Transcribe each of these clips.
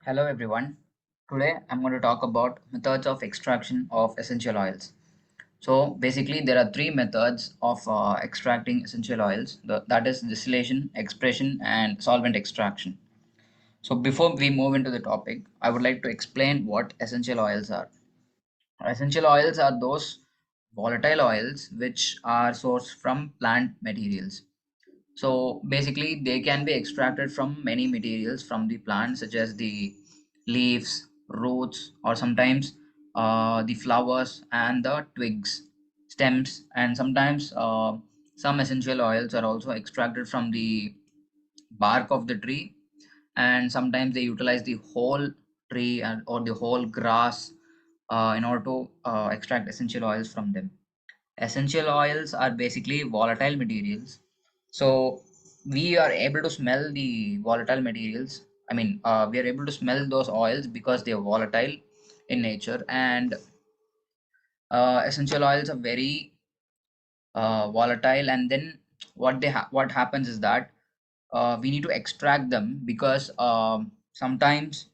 Hello everyone. Today I'm going to talk about methods of extraction of essential oils. So basically there are three methods of extracting essential oils. That is distillation, expression and solvent extraction. So before we move into the topic, I would like to explain what essential oils are. Essential oils are those volatile oils which are sourced from plant materials. So basically, they can be extracted from many materials from the plant, such as the leaves, roots, or sometimes the flowers and the twigs, stems, and sometimes some essential oils are also extracted from the bark of the tree, and sometimes they utilize the whole tree or the whole grass in order to extract essential oils from them. Essential oils are basically volatile materials. So we are able to smell the volatile materials. We are able to smell those oils because they are volatile in nature, and essential oils are very volatile. And then what happens is that we need to extract them because sometimes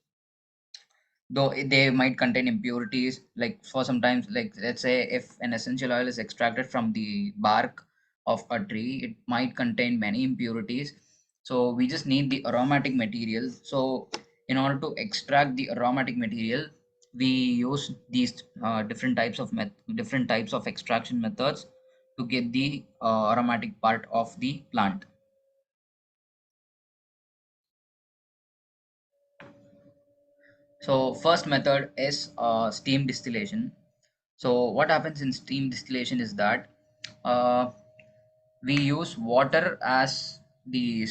though they might contain impurities, like for sometimes, like let's say if an essential oil is extracted from the bark of a tree, it might contain many impurities. So we just need the aromatic material. So in order to extract the aromatic material, we use these different types of extraction methods to get the aromatic part of the plant. So first method is steam distillation. So what happens in steam distillation is that uh, we use water as the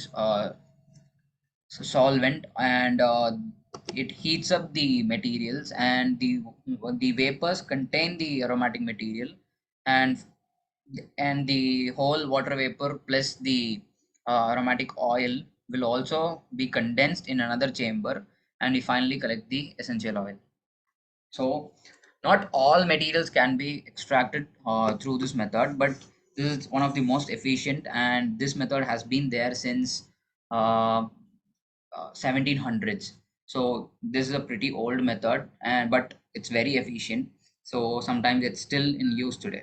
solvent, and it heats up the materials, and the vapors contain the aromatic material, and the whole water vapor plus the aromatic oil will also be condensed in another chamber, and we finally collect the essential oil. So not all materials can be extracted through this method, but this is one of the most efficient, and this method has been there since uh, 1700s. So this is a pretty old method, and but it's very efficient. So sometimes it's still in use today.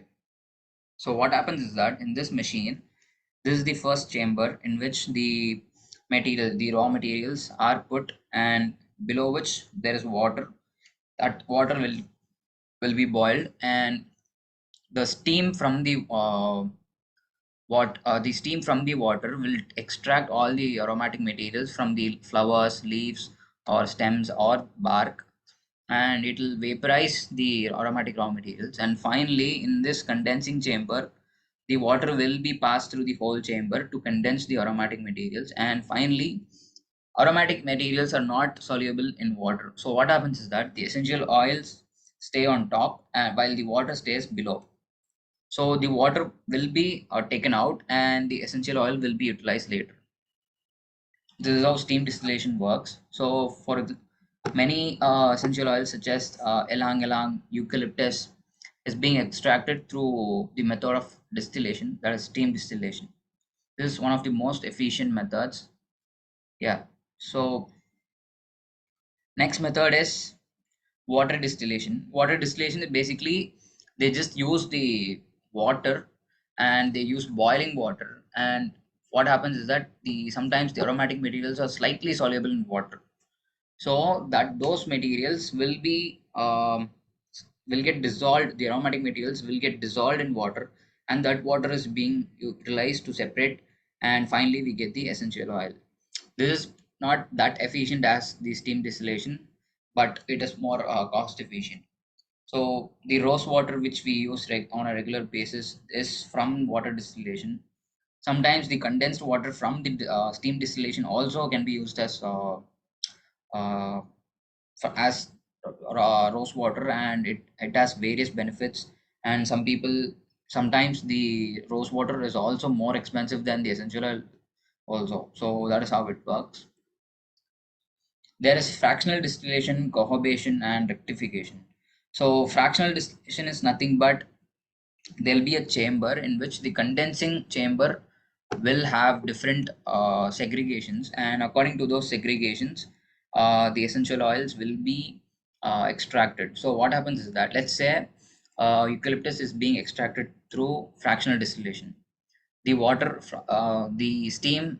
So what happens is that in this machine, this is the first chamber in which the raw materials are put, and below which there is water. That water will be boiled, and the steam from the steam from the water will extract all the aromatic materials from the flowers, leaves, or stems or bark, and it will vaporize the aromatic raw materials. And finally, in this condensing chamber, the water will be passed through the whole chamber to condense the aromatic materials. And finally, aromatic materials are not soluble in water. So what happens is that the essential oils stay on top, while the water stays below. So the water will be taken out, and the essential oil will be utilized later. This is how steam distillation works. So for many essential oils such as ylang ylang, eucalyptus is being extracted through the method of distillation, that is steam distillation. This is one of the most efficient methods. Yeah. So next method is water distillation. Water distillation is basically they just use the water, and they use boiling water, and what happens is that the sometimes the aromatic materials are slightly soluble in water, so that those materials will get dissolved. The aromatic materials will get dissolved in water, and that water is being utilized to separate, and finally we get the essential oil. This is not that efficient as the steam distillation, but it is more cost efficient. So the rose water which we use on a regular basis is from water distillation. Sometimes the condensed water from the steam distillation also can be used as uh, as rose water, and it has various benefits. And some people, sometimes the rose water is also more expensive than the essential oil also. So that is how it works. There is fractional distillation, cohobation, and rectification. So fractional distillation is nothing but there'll be a chamber in which the condensing chamber will have different segregations, and according to those segregations, the essential oils will be extracted. So what happens is that, let's say eucalyptus is being extracted through fractional distillation. The the steam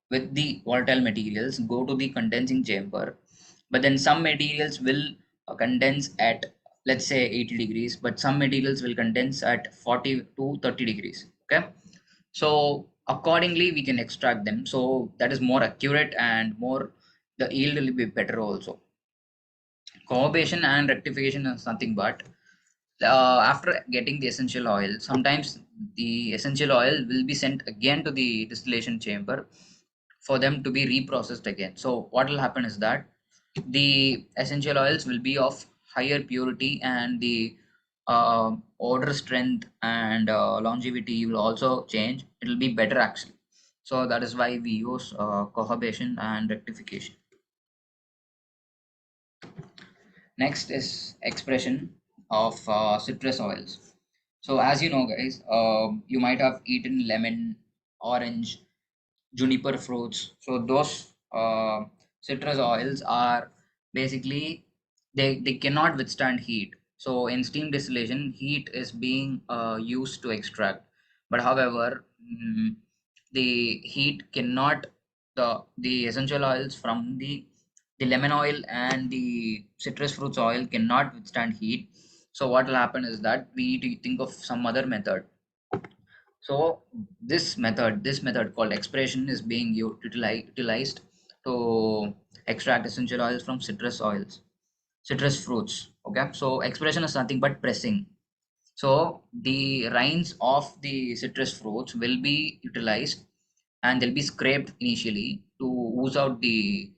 with the volatile materials go to the condensing chamber, but then some materials will condense at, let's say, 80 degrees, but some materials will condense at 40 to 30 degrees. Okay, so accordingly we can extract them, so that is more accurate and more, the yield will be better also. Coagulation and rectification is nothing but, after getting the essential oil, sometimes the essential oil will be sent again to the distillation chamber for them to be reprocessed again. So what will happen is that the essential oils will be of higher purity, and the odor strength and longevity will also change. It will be better actually. So that is why we use coagulation and rectification. Next is expression of citrus oils. So as you know, guys, you might have eaten lemon, orange, juniper fruits. So those citrus oils are basically, they cannot withstand heat. So in steam distillation, heat is being used to extract. But however, the heat cannot, the essential oils from the lemon oil and the citrus fruits oil cannot withstand heat. So what will happen is that we need to think of some other method. So this method called expression is being utilized to extract essential oils from citrus fruits. Okay, so expression is nothing but pressing. So the rinds of the citrus fruits will be utilized, and they'll be scraped initially to ooze out the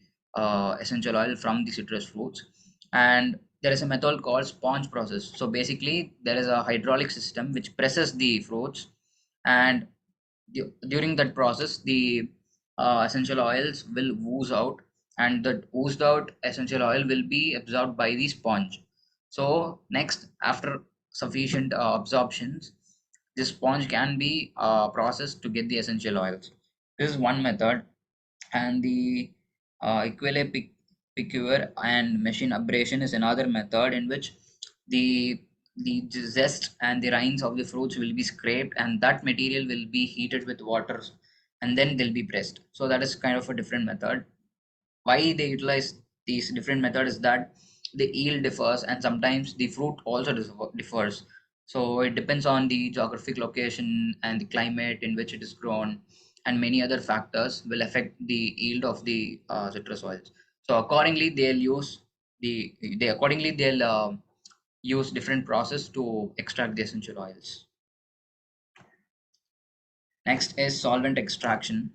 essential oil from the citrus fruits. And there is a method called sponge process. So basically, there is a hydraulic system which presses the fruits, and during that process, the essential oils will ooze out, and the oozed out essential oil will be absorbed by the sponge. So next, after sufficient absorptions, this sponge can be processed to get the essential oils. This is one method. And the piqueur and machine abrasion is another method in which the the zest and the rinds of the fruits will be scraped, and that material will be heated with water, and then they'll be pressed. So that is kind of a different method. Why they utilize these different methods is that the yield differs, and sometimes the fruit also differs. So it depends on the geographic location and the climate in which it is grown, and many other factors will affect the yield of the citrus oils. So accordingly they'll use different process to extract the essential oils. Next is solvent extraction.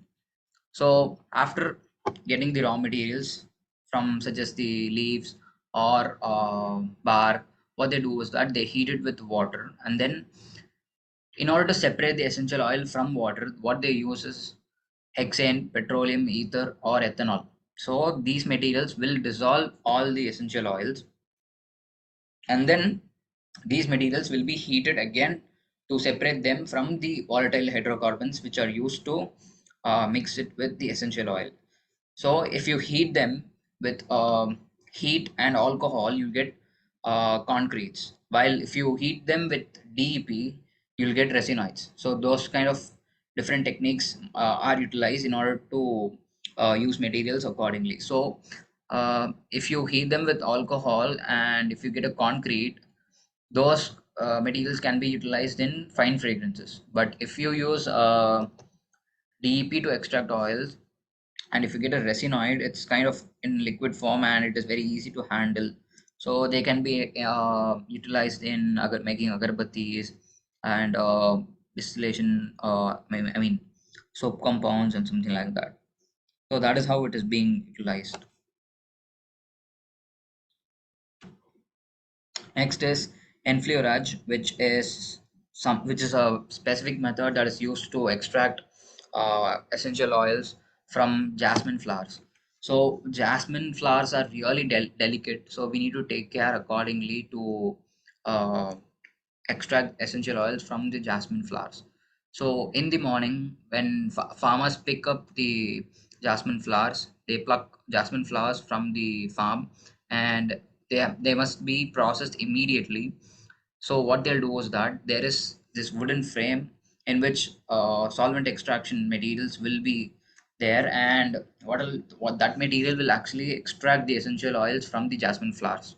So after getting the raw materials from, such as the leaves or bark, what they do is that they heat it with water, and then in order to separate the essential oil from water, what they use is hexane, petroleum ether, or ethanol. So these materials will dissolve all the essential oils, and then these materials will be heated again to separate them from the volatile hydrocarbons which are used to mix it with the essential oil. So if you heat them with heat and alcohol, you get concretes. While if you heat them with DEP, you'll get resinoids. So those kind of different techniques are utilized in order to use materials accordingly. So if you heat them with alcohol and if you get a concrete, those materials can be utilized in fine fragrances. But if you use DEP to extract oils, and if you get a resinoid, it's kind of in liquid form and it is very easy to handle. So they can be utilized in making agarbattis and distillation, I mean soap compounds and something like that. So that is how it is being utilized. Next is enfleurage, which is a specific method that is used to extract essential oils from jasmine flowers. So jasmine flowers are really delicate, so we need to take care accordingly to uh, extract essential oils from the jasmine flowers. So in the morning, when farmers pick up the jasmine flowers. They pluck jasmine flowers from the farm, and they must be processed immediately. So what they'll do is that there is this wooden frame in which solvent extraction materials will be there, and what that material will actually extract the essential oils from the jasmine flowers.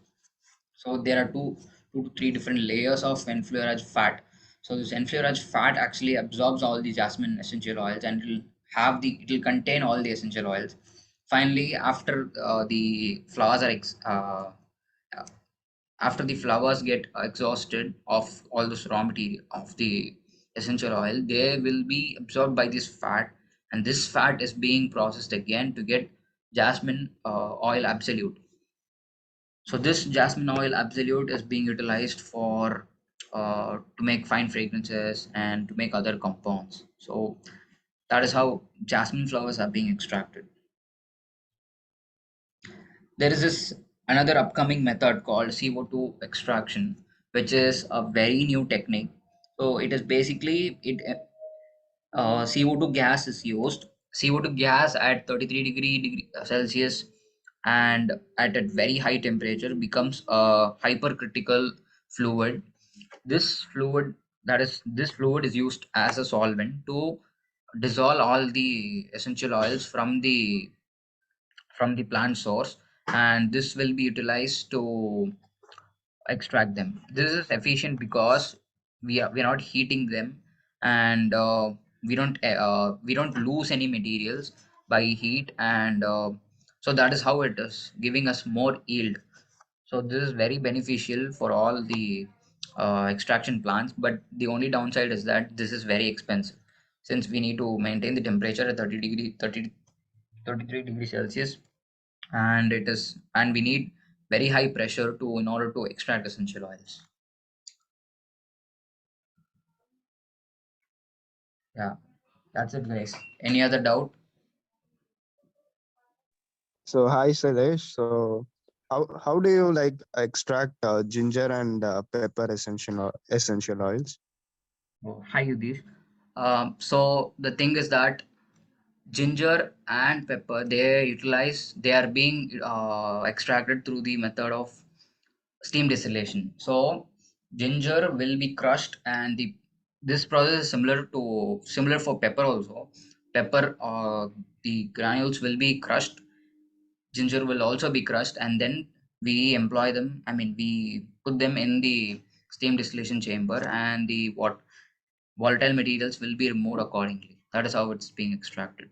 So there are two to three different layers of enfleurage fat. So this enfleurage fat actually absorbs all the jasmine essential oils, and it will contain all the essential oils. Finally, the flowers are after the flowers get exhausted of all this raw material of the essential oil, they will be absorbed by this fat, and this fat is being processed again to get jasmine oil absolute. So this jasmine oil absolute is being utilized for to make fine fragrances and to make other compounds. So that is how jasmine flowers are being extracted. There is this another upcoming method called CO2 extraction, which is a very new technique. So it is basically CO2 gas is used. CO2 gas at 33 degree Celsius and at a very high temperature becomes a hypercritical fluid. This fluid is used as a solvent to dissolve all the essential oils from the plant source, and this will be utilized to extract them. This is efficient because we're not heating them, and we don't lose any materials by heat, and so that is how it is giving us more yield. So this is very beneficial for all the extraction plants, but the only downside is that this is very expensive, since we need to maintain the temperature at 33 degrees Celsius, and we need very high pressure to in order to extract essential oils. Yeah, that's it, guys. Any other doubt? So hi Salesh. So how do you like extract ginger and pepper essential oils? Oh, hi, Yudish. So the thing is that ginger and pepper, they are being extracted through the method of steam distillation. So ginger will be crushed, and the this process is similar for pepper also. Pepper, the granules will be crushed, ginger will also be crushed, and then we employ them. I mean, we put them in the steam distillation chamber, and the what volatile materials will be removed accordingly. That is how it's being extracted.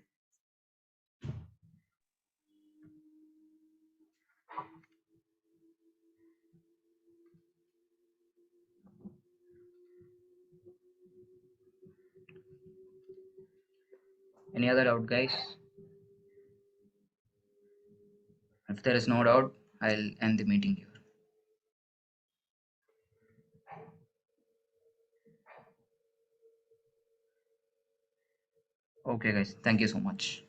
Any other doubt, guys? If there is no doubt, I'll end the meeting here. Okay, guys. Thank you so much.